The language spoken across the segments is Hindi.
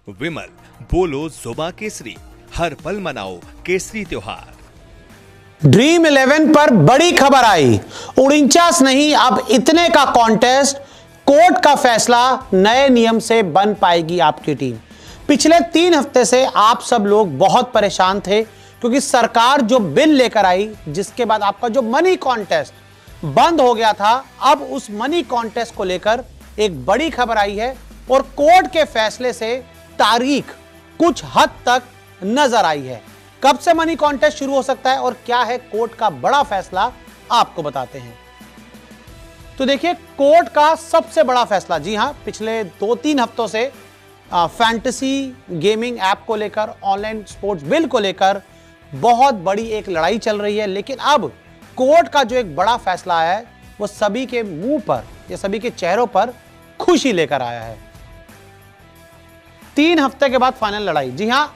विमल, बोलो जुबा केसरी, हर पल मनाओ केसरी त्योहार। ड्रीम 11 पर बड़ी खबर आई। 49 नहीं, अब इतने का कॉन्टेस्ट। कोर्ट का फैसला, नए नियम से बन पाएगी आपकी टीम। पिछले 3 हफ्ते से आप सब लोग बहुत परेशान थे क्योंकि सरकार जो बिल लेकर आई, जिसके बाद आपका जो मनी कॉन्टेस्ट बंद हो गया था, अब उस मनी कॉन्टेस्ट को लेकर एक बड़ी खबर आई है और कोर्ट के फैसले से तारीख कुछ हद तक नजर आई है। कब से मनी कॉन्टेस्ट शुरू हो सकता है और क्या है कोर्ट का बड़ा फैसला, आपको बताते हैं। तो देखिए, कोर्ट का सबसे बड़ा फैसला, जी हां, पिछले 2-3 हफ्तों से फैंटेसी गेमिंग ऐप को लेकर, ऑनलाइन स्पोर्ट्स बिल को लेकर बहुत बड़ी एक लड़ाई चल रही है। लेकिन अब कोर्ट का जो एक बड़ा फैसला आया है, वो सभी के मुंह पर या सभी के चेहरों पर खुशी लेकर आया है। 3 हफ्ते के बाद फाइनल लड़ाई, जी हां,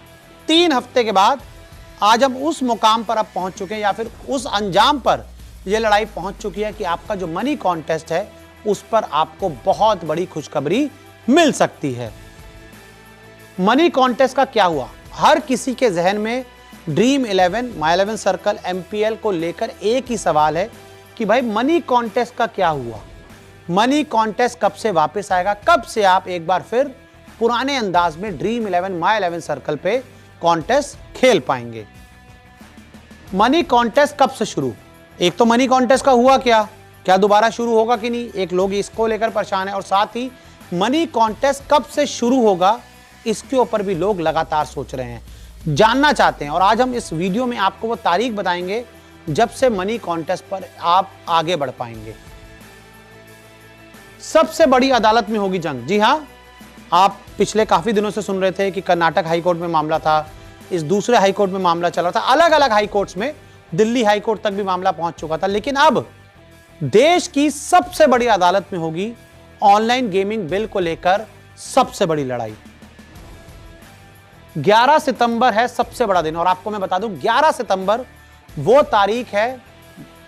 3 हफ्ते के बाद आज हम उस मुकाम पर अब पहुंच चुके हैं, या फिर उस अंजाम पर यह लड़ाई पहुंच चुकी है कि आपका जो मनी कॉन्टेस्ट है, उस पर आपको बहुत बड़ी खुशखबरी मिल सकती है। मनी कॉन्टेस्ट का क्या हुआ? हर किसी के जहन में ड्रीम 11, माई 11 सर्कल, MPL को लेकर एक ही सवाल है कि भाई मनी कॉन्टेस्ट का क्या हुआ? मनी कॉन्टेस्ट कब से वापस आएगा? कब से आप एक बार फिर पुराने अंदाज में ड्रीम 11, माई 11 सर्कल पे कॉन्टेस्ट खेल पाएंगे? मनी कॉन्टेस्ट कब से शुरू? एक तो मनी कॉन्टेस्ट का हुआ क्या दोबारा शुरू होगा कि नहीं, एक लोग इसको लेकर परेशान है, और साथ ही मनी कॉन्टेस्ट कब से शुरू होगा, इसके ऊपर भी लोग लगातार सोच रहे हैं, जानना चाहते हैं। और आज हम इस वीडियो में आपको वो तारीख बताएंगे जब से मनी कॉन्टेस्ट पर आप आगे बढ़ पाएंगे। सबसे बड़ी अदालत में होगी जंग। जी हां, आप पिछले काफी दिनों से सुन रहे थे कि कर्नाटक हाईकोर्ट में मामला था, इस दूसरे हाईकोर्ट में मामला चल रहा था, अलग अलग हाईकोर्ट्स में, दिल्ली हाईकोर्ट तक भी मामला पहुंच चुका था। लेकिन अब देश की सबसे बड़ी अदालत में होगी ऑनलाइन गेमिंग बिल को लेकर सबसे बड़ी लड़ाई। 11 सितंबर है सबसे बड़ा दिन, और आपको मैं बता दूं 11 सितंबर वो तारीख है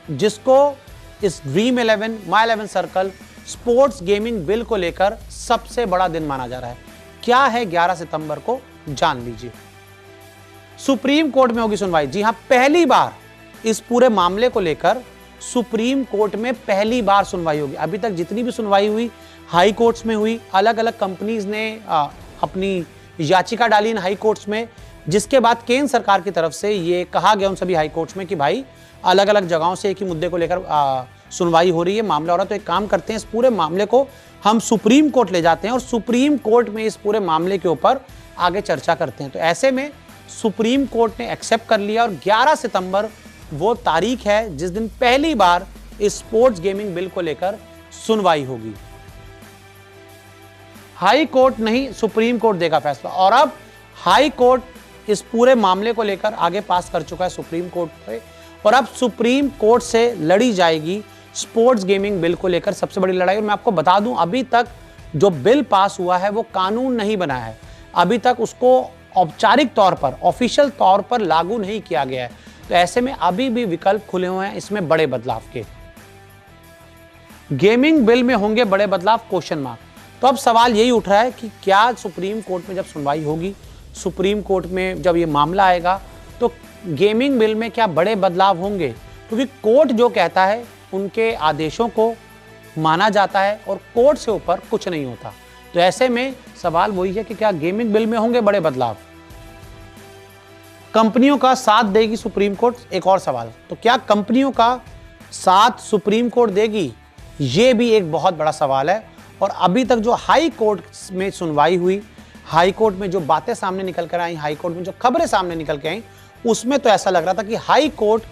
जिसको इस ड्रीम 11, माई 11 सर्कल स्पोर्ट्स गेमिंग बिल को लेकर सबसे बड़ा दिन माना जा रहा है। क्या है 11 सितंबर को, जान लीजिए। सुप्रीम कोर्ट में होगी सुनवाई। जी हां, पहली बार इस पूरे मामले को लेकर सुप्रीम कोर्ट में पहली बार सुनवाई होगी। अभी तक जितनी भी सुनवाई हुई हाई कोर्ट्स में हुई, अलग अलग कंपनीज ने अपनी याचिका डाली इन हाई कोर्ट्स में, जिसके बाद केंद्र सरकार की तरफ से ये कहा गया उन सभी हाई कोर्ट्स में कि भाई अलग अलग जगहों से एक ही मुद्दे को लेकर सुनवाई हो रही है, मामला हो रहा है, तो एक काम करते हैं, इस पूरे मामले को हम सुप्रीम कोर्ट ले जाते हैं और सुप्रीम कोर्ट में इस पूरे मामले के ऊपर आगे चर्चा करते हैं। तो ऐसे में सुप्रीम कोर्ट ने एक्सेप्ट कर लिया और 11 सितंबर वो तारीख है जिस दिन पहली बार इस स्पोर्ट्स गेमिंग बिल को लेकर सुनवाई होगी। हाई कोर्ट नहीं, सुप्रीम कोर्ट देगा फैसला, और अब हाई कोर्ट इस पूरे मामले को लेकर आगे पास कर चुका है सुप्रीम कोर्ट पे, और अब सुप्रीम कोर्ट से लड़ी जाएगी स्पोर्ट्स गेमिंग बिल को लेकर सबसे बड़ी लड़ाई। और मैं आपको बता दूं, अभी तक जो बिल पास हुआ है वो कानून नहीं बना है, अभी तक उसको औपचारिक तौर पर, ऑफिशियल तौर पर लागू नहीं किया गया है। तो ऐसे में अभी भी विकल्प खुले हुए हैं इसमें बड़े बदलाव के। गेमिंग बिल में होंगे बड़े बदलाव, क्वेश्चन मार्क। तो अब सवाल यही उठ रहा है कि क्या सुप्रीम कोर्ट में जब सुनवाई होगी, सुप्रीम कोर्ट में जब ये मामला आएगा, तो गेमिंग बिल में क्या बड़े बदलाव होंगे? क्योंकि कोर्ट जो कहता है उनके आदेशों को माना जाता है और कोर्ट से ऊपर कुछ नहीं होता। तो ऐसे में सवाल वही है कि क्या गेमिंग बिल में होंगे बड़े बदलाव? कंपनियों का साथ देगी सुप्रीम कोर्ट, एक और सवाल। तो क्या कंपनियों का साथ सुप्रीम कोर्ट देगी? ये भी एक बहुत बड़ा सवाल है। और अभी तक जो हाई कोर्ट में सुनवाई हुई, हाई कोर्ट में जो बातें सामने निकल कर आई, हाई कोर्ट में जो खबरें सामने निकल के आई, उसमें तो ऐसा लग रहा था कि हाई कोर्ट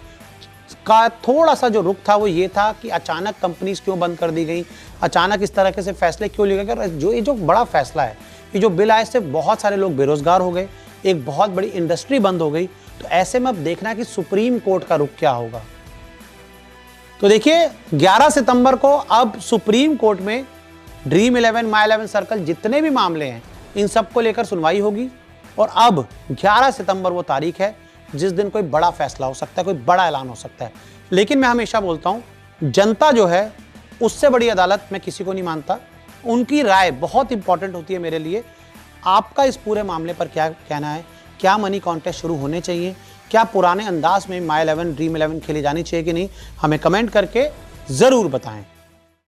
का थोड़ा सा जो रुख था वो ये था कि अचानक कंपनीज क्यों बंद कर दी गई, अचानक इस तरह के से फैसले क्यों लिए गए। ये जो बड़ा फैसला है, ये जो बिल आए, से बहुत सारे लोग बेरोजगार हो गए, एक बहुत बड़ी इंडस्ट्री बंद हो गई। तो ऐसे में अब देखना कि सुप्रीम कोर्ट का रुख क्या होगा। तो देखिए, 11 सितंबर को अब सुप्रीम कोर्ट में ड्रीम 11, माई 11 सर्कल जितने भी मामले हैं, इन सब को लेकर सुनवाई होगी। और अब 11 सितंबर वो तारीख है जिस दिन कोई बड़ा फैसला हो सकता है, कोई बड़ा ऐलान हो सकता है। लेकिन मैं हमेशा बोलता हूं, जनता जो है उससे बड़ी अदालत मैं किसी को नहीं मानता। उनकी राय बहुत इंपॉर्टेंट होती है मेरे लिए। आपका इस पूरे मामले पर क्या कहना है? क्या मनी कॉन्टेस्ट शुरू होने चाहिए? क्या पुराने अंदाज में My11 ड्रीम 11 खेली जानी चाहिए कि नहीं? हमें कमेंट करके ज़रूर बताएं।